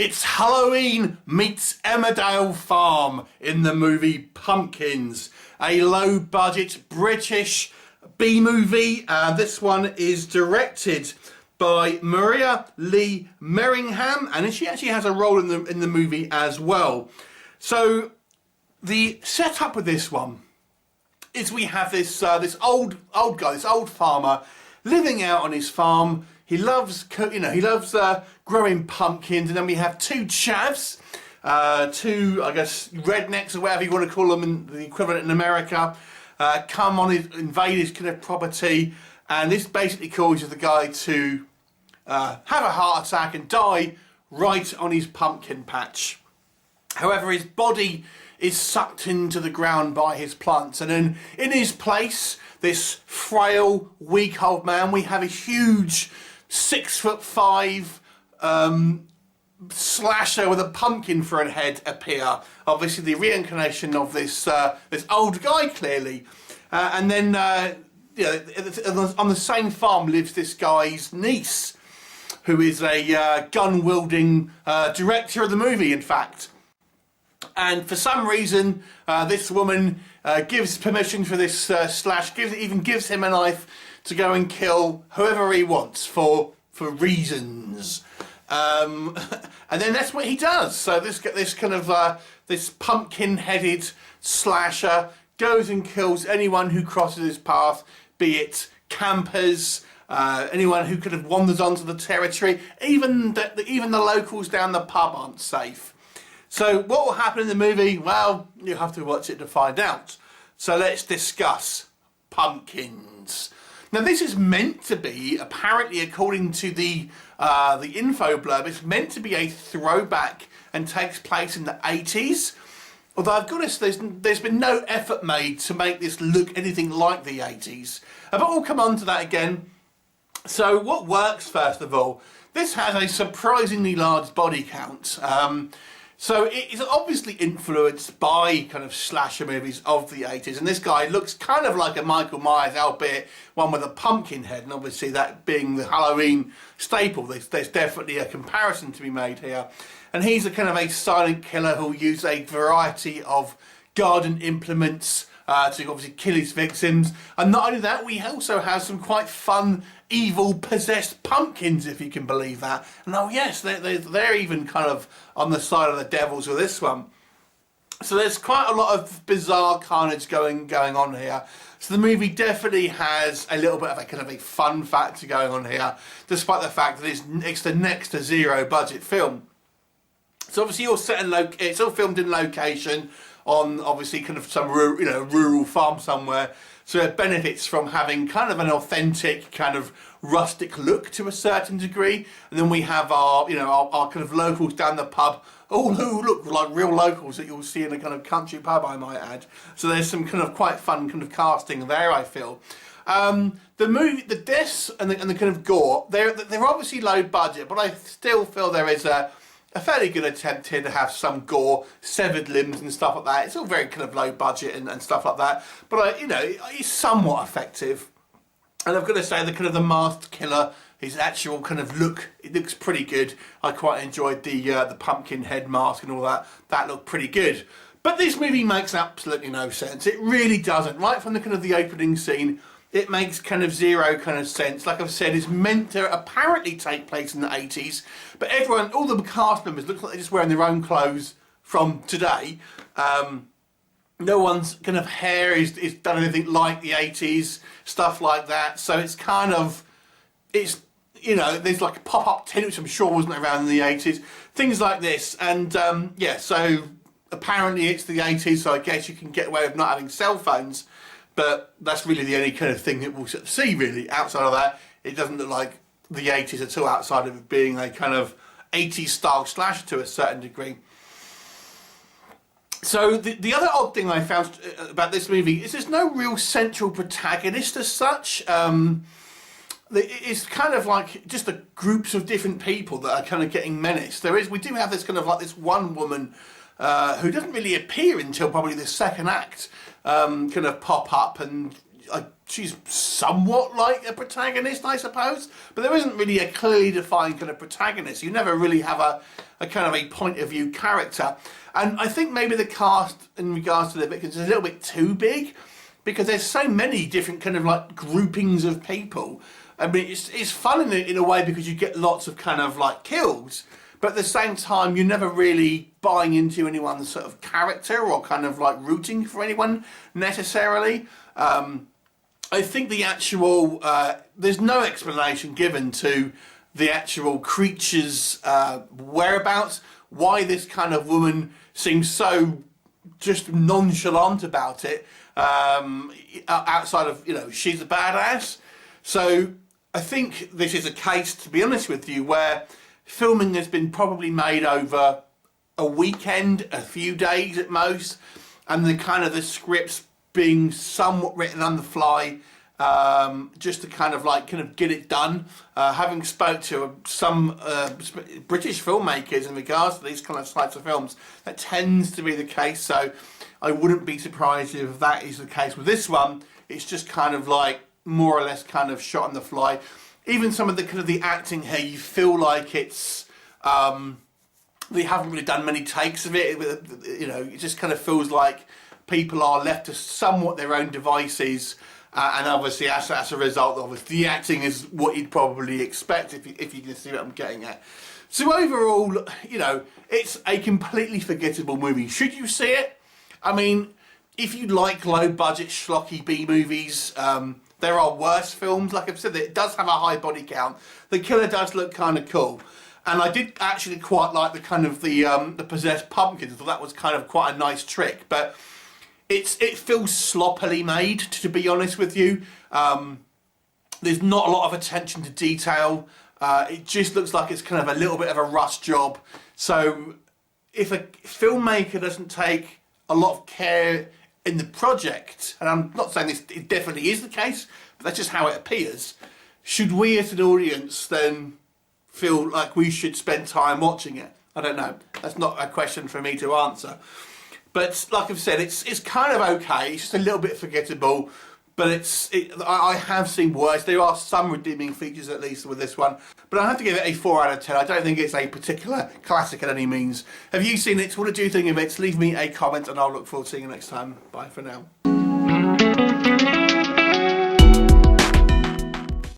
It's Halloween meets Emmerdale Farm in the movie Pumpkins, a low-budget British B-movie. This one is directed by Lee Metheringham, and she actually has a role in the movie as well. So the setup with this one is we have this old guy, this old farmer living out on his farm. He loves growing pumpkins, and then we have two chavs, two, I guess, rednecks or whatever you want to call them, in the equivalent in America, come on, invade his kind of property, and this basically causes the guy to have a heart attack and die right on his pumpkin patch. However, his body is sucked into the ground by his plants, and then in his place, this frail, weak old man, we have a huge 6'5" slasher with a pumpkin for a head appear. Obviously, the reincarnation of this old guy, clearly. And then, on the same farm lives this guy's niece, who is a gun-wielding director of the movie, in fact. And for some reason, this woman gives permission for this even gives him a knife to go and kill whoever he wants for reasons. And then that's what he does. So this pumpkin-headed slasher goes and kills anyone who crosses his path, be it campers, anyone who could have wandered onto the territory. Even the locals down the pub aren't safe. So what will happen in the movie? Well, you have to watch it to find out. So let's discuss pumpkins. Now, this is meant to be, apparently, according to the info blurb, it's meant to be a throwback and takes place in the 80s. Although I've got to say, there's been no effort made to make this look anything like the 80s. But we'll come on to that again. So what works, first of all? This has a surprisingly large body count. So it is obviously influenced by kind of slasher movies of the 80s, and this guy looks kind of like a Michael Myers, albeit one with a pumpkin head, and obviously that being the Halloween staple, there's definitely a comparison to be made here. And he's a kind of a silent killer who'll use a variety of garden implements to obviously kill his victims. And not only that, we also have some quite fun, evil, possessed pumpkins, if you can believe that. And oh yes, they're even kind of on the side of the devils with this one. So there's quite a lot of bizarre carnage going on here. So the movie definitely has a little bit of a kind of a fun factor going on here, despite the fact that it's the next to zero budget film. So obviously it's all filmed in location on obviously kind of some rural farm somewhere, so it benefits from having kind of an authentic kind of rustic look to a certain degree. And then we have our kind of locals down the pub, all who look like real locals that you'll see in a kind of country pub, I might add. So there's some kind of quite fun kind of casting there, I feel. The deaths and the kind of gore, they're obviously low budget, but I still feel there is a fairly good attempt here to have some gore, severed limbs and stuff like that. It's all very kind of low budget and stuff like that, but it's somewhat effective. And I've got to say, the masked killer, his actual kind of look, it looks pretty good. I quite enjoyed the pumpkin head mask and all that. That looked pretty good. But this movie makes absolutely no sense. It really doesn't. Right from the kind of the opening scene, it makes kind of zero kind of sense. Like I've said, it's meant to apparently take place in the 80s, but all the cast members look like they're just wearing their own clothes from today. No one's kind of hair is done anything like the 80s, stuff like that. So it's kind of, there's like a pop-up tent, which I'm sure wasn't around in the 80s. Things like this. And so apparently it's the 80s, so I guess you can get away with not having cell phones. But that's really the only kind of thing that we'll see, really. Outside of that, it doesn't look like the 80s at all, outside of it being a kind of 80s style slasher to a certain degree. So the other odd thing I found about this movie is there's no real central protagonist as such. It's kind of like just the groups of different people that are kind of getting menaced. We do have this kind of like this one woman who doesn't really appear until probably the second act, kind of pop up, and she's somewhat like a protagonist, I suppose, but there isn't really a clearly defined kind of protagonist. You never really have a kind of a point of view character. And I think maybe the cast in regards to the victims is a little bit too big, because there's so many different kind of like groupings of people. I mean, it's fun in a way because you get lots of kind of like kills, but at the same time you're never really buying into anyone's sort of character or kind of like rooting for anyone necessarily. I think the actual, there's no explanation given to the actual creature's whereabouts, why this kind of woman seems so just nonchalant about it, outside of, you know, she's a badass. So I think this is a case, to be honest with you, where filming has been probably made over a weekend, a few days at most, and the kind of the scripts being somewhat written on the fly, just to kind of get it done. Having spoke to some British filmmakers in regards to these kind of types of films, that tends to be the case. So I wouldn't be surprised if that is the case with this one. It's just kind of like more or less kind of shot on the fly. Even some of the kind of the acting here, you feel like it's they haven't really done many takes of it. You know, it just kind of feels like people are left to somewhat their own devices, and obviously as a result of it, the acting is what you'd probably expect, if you can see what I'm getting at. So overall, you know, it's a completely forgettable movie. Should you see it? I mean, if you like low budget schlocky B movies, there are worse films. Like I've said, it does have a high body count. The killer does look kind of cool. And I did actually quite like the kind of the possessed pumpkins. I thought that was kind of quite a nice trick. But it feels sloppily made, to be honest with you. There's not a lot of attention to detail. It just looks like it's kind of a little bit of a rush job. So if a filmmaker doesn't take a lot of care in the project, and I'm not saying it definitely is the case, but that's just how it appears, should we as an audience then feel like we should spend time watching it? I don't know. That's not a question for me to answer. But like I've said, it's kind of okay. It's just a little bit forgettable. But I have seen worse. There are some redeeming features, at least, with this one. But I have to give it a 4 out of 10. I don't think it's a particular classic at any means. Have you seen it? What did you think of it? Leave me a comment and I'll look forward to seeing you next time. Bye for now.